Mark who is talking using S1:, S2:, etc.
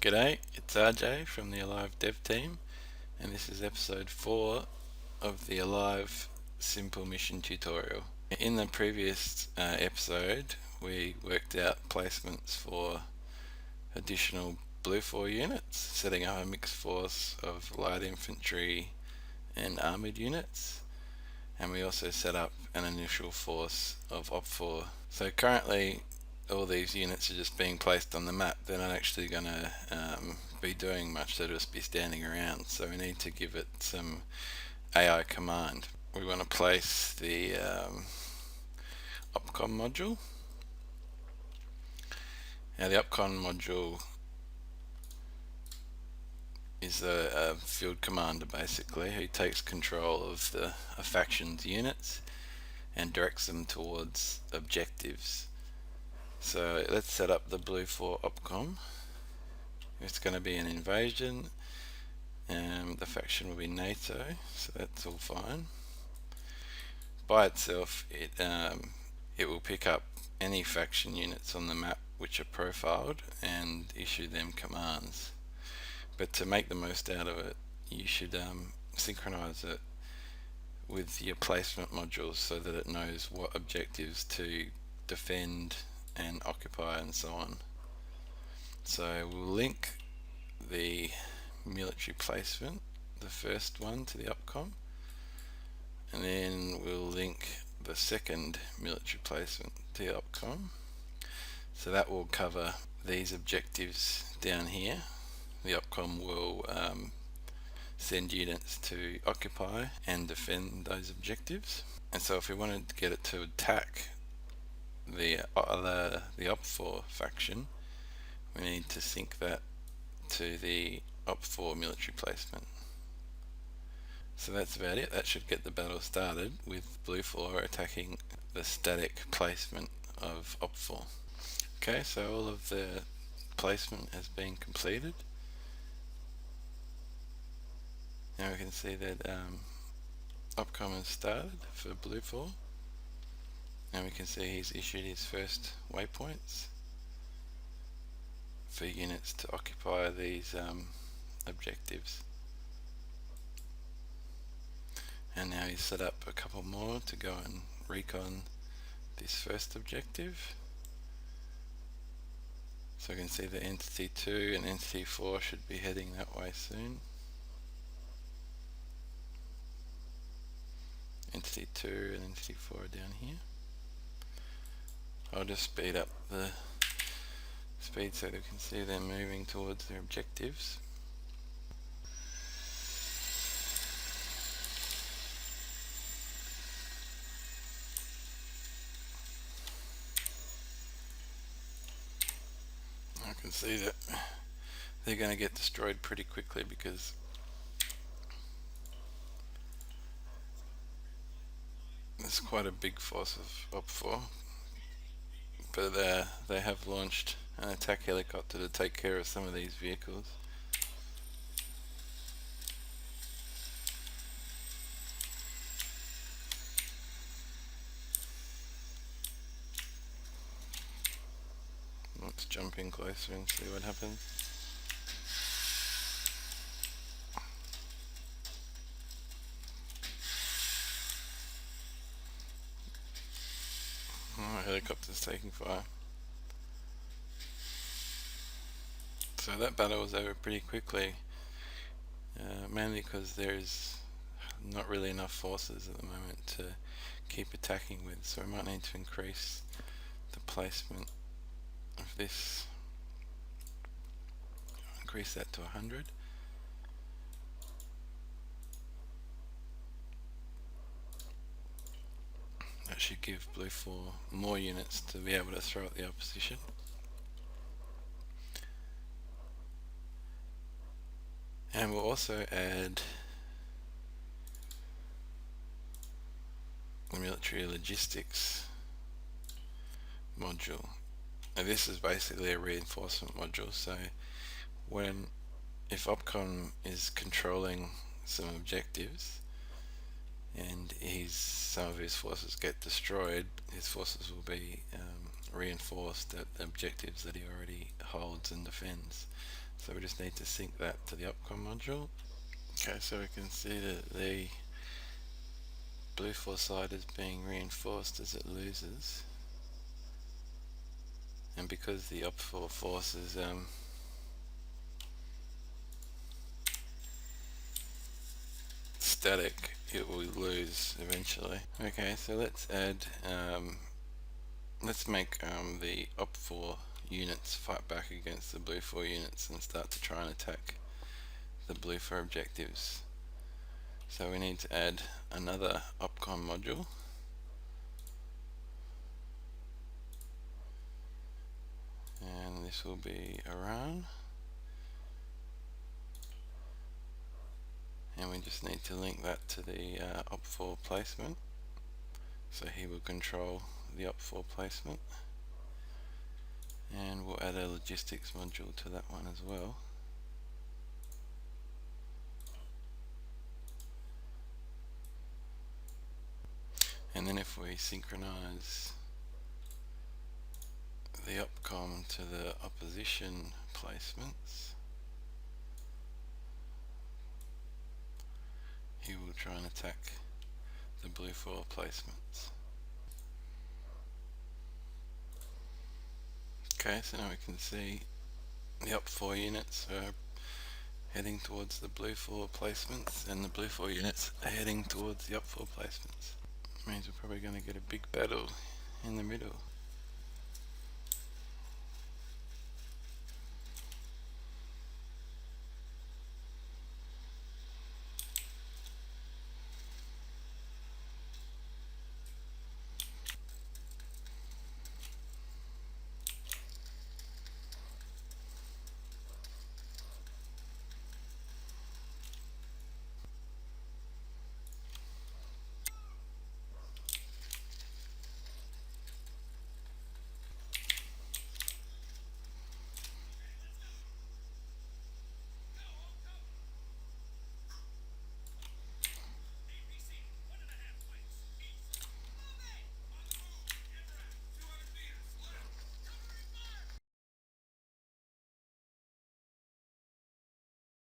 S1: G'day, it's RJ from the ALiVE dev team, and this is episode 4 of the ALiVE simple mission tutorial. In the previous episode, we worked out placements for additional Blue 4 units, setting up a mixed force of light infantry and armoured units, and we also set up an initial force of OP4. So currently all these units are just being placed on the map. They're not actually going to be doing much, they'll just be standing around. So we need to give it some AI command. We want to place the OPCOM module. Now the OPCOM module is a field commander basically who takes control of the faction's units and directs them towards objectives. So let's set up the Blue 4 OPCOM. It's going to be an invasion, and the faction will be NATO, so that's all fine. By itself, it will pick up any faction units on the map which are profiled and issue them commands. But to make the most out of it, you should synchronize it with your placement modules so that it knows what objectives to defend and occupy and so on. So we'll link the military placement, the first one, to the OPCOM, and then we'll link the second military placement to the OPCOM. So that will cover these objectives down here. The OPCOM will send units to occupy and defend those objectives. And so if we wanted to get it to attack the OP4 faction, we need to sync that to the OP4 military placement. So that's about it. That should get the battle started with Blue 4 attacking the static placement of OP4. Okay, so all of the placement has been completed. Now we can see that OPCOM has started for Blue 4, and we can see he's issued his first waypoints for units to occupy these objectives. And now he's set up a couple more to go and recon this first objective. So we can see that Entity 2 and Entity 4 should be heading that way soon. Entity 2 and Entity 4 are down here. I'll just speed up the speed so that we can see them moving towards their objectives. I can see that they're going to get destroyed pretty quickly because there's quite a big force of OP4, but they have launched an attack helicopter to take care of some of these vehicles. Let's jump in closer and see what happens. Oh, helicopter's taking fire. So that battle was over pretty quickly, mainly because there's not really enough forces at the moment to keep attacking with, so we might need to increase the placement of this, increase that to 100. That should give Blue 4 more units to be able to throw at the opposition. And we'll also add the military logistics module. Now this is basically a reinforcement module, so if OPCOM is controlling some objectives and some of his forces get destroyed, his forces will be reinforced at objectives that he already holds and defends. So we just need to sync that to the OPCOM module. Okay, so we can see that the blue 4 side is being reinforced as it loses, and because the op4 force is static, it will lose eventually. Okay, so let's add let's make the op4 units fight back against the blue 4 units and start to try and attack the blue 4 objectives. So we need to add another OPCOM module, and this will be Iran, and we just need to link that to the op4 placement, so he will control the op4 placement, and we'll add a logistics module to that one as well. And then if we synchronize the OPCOM to the opposition placements, he will try and attack the blue 4 placements. Okay, so now we can see the op4 units are heading towards the blue 4 placements, and the blue 4 units are heading towards the op4 placements. Means we're probably going to get a big battle in the middle.